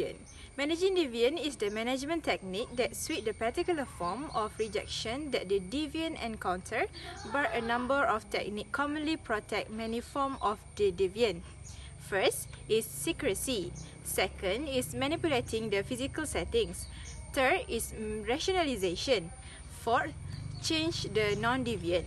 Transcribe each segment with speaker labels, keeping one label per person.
Speaker 1: non-deviant. Managing deviant is the management technique that suits the particular form of rejection that the deviant encounter, but a number of techniques commonly protect many forms of the deviant. First is secrecy. Second is manipulating the physical settings. Third is rationalization. Fourth, change the non-deviant.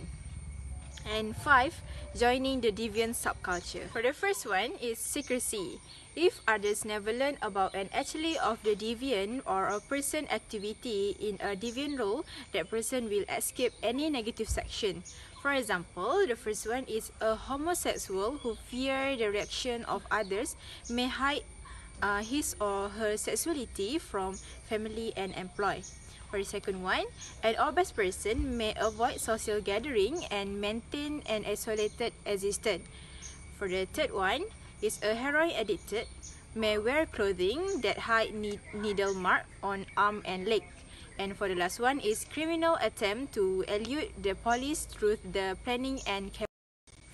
Speaker 1: And 5, joining the deviant subculture. For the first one is secrecy. If others never learn about an actually of the deviant or a person activity in a deviant role, that person will escape any negative section. For example, the first one is a homosexual who fear the reaction of others may hide his or her sexuality from family and employee. For the second one, an obese person may avoid social gathering and maintain an isolated existence. For the third one, is a heroin addicted may wear clothing that hide needle mark on arm and leg. And for the last one is criminal attempt to elude the police through the planning and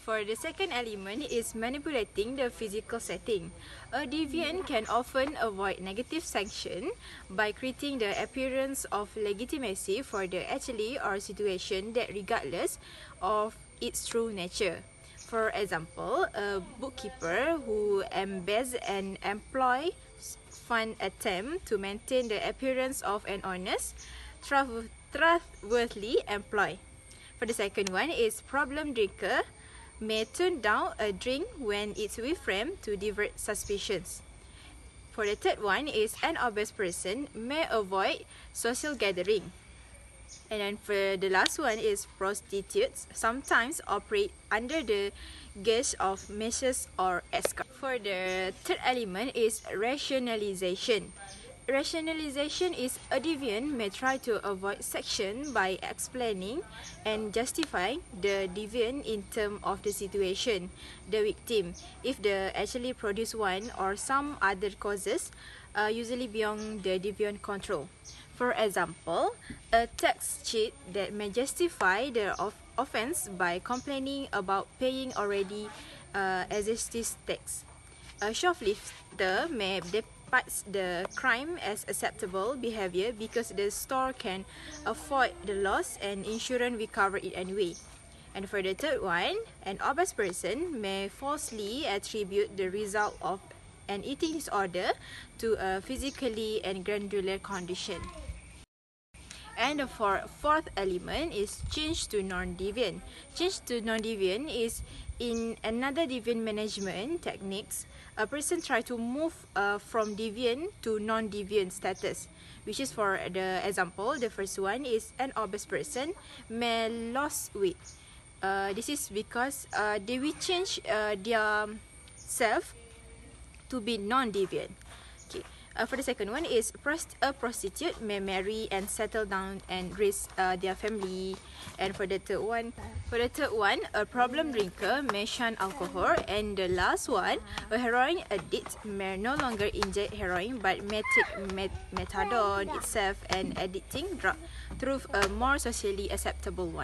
Speaker 1: For the second element is manipulating the physical setting. A deviant can often avoid negative sanction by creating the appearance of legitimacy for the actually or situation that regardless of its true nature. For example, a bookkeeper who embeds an employee's fund attempt to maintain the appearance of an honest, trustworthy employee. For the second one is problem drinker may turn down a drink when it's reframed to divert suspicions. For the third one is an obese person may avoid social gathering. And then for the last one is prostitutes sometimes operate under the guise of measures or escort. For the third element is rationalization. Rationalization is a deviant may try to avoid sanction by explaining and justifying the deviant in terms of the situation, the victim, if the actually produce one or some other causes, usually beyond the deviant control. For example, a tax cheat that may justify the offense by complaining about paying already existing tax. A shoplifter may depict the crime as acceptable behavior because the store can afford the loss and insurance recover it anyway. And for the third one, an obese person may falsely attribute the result of an eating disorder to a physically and glandular condition. And the fourth element is change to non-deviant. Change to non-deviant is in another deviant management techniques. A person try to move from deviant to non-deviant status, which is for the example, the first one is an obese person may lose weight. This is because they will change their self to be non-deviant. Okay. For the second one is a prostitute may marry and settle down and raise their family. And for the third one, a problem drinker may shun alcohol. And the last one, a heroin addict may no longer inject heroin but may take methadone itself and addicting drug through a more socially acceptable one.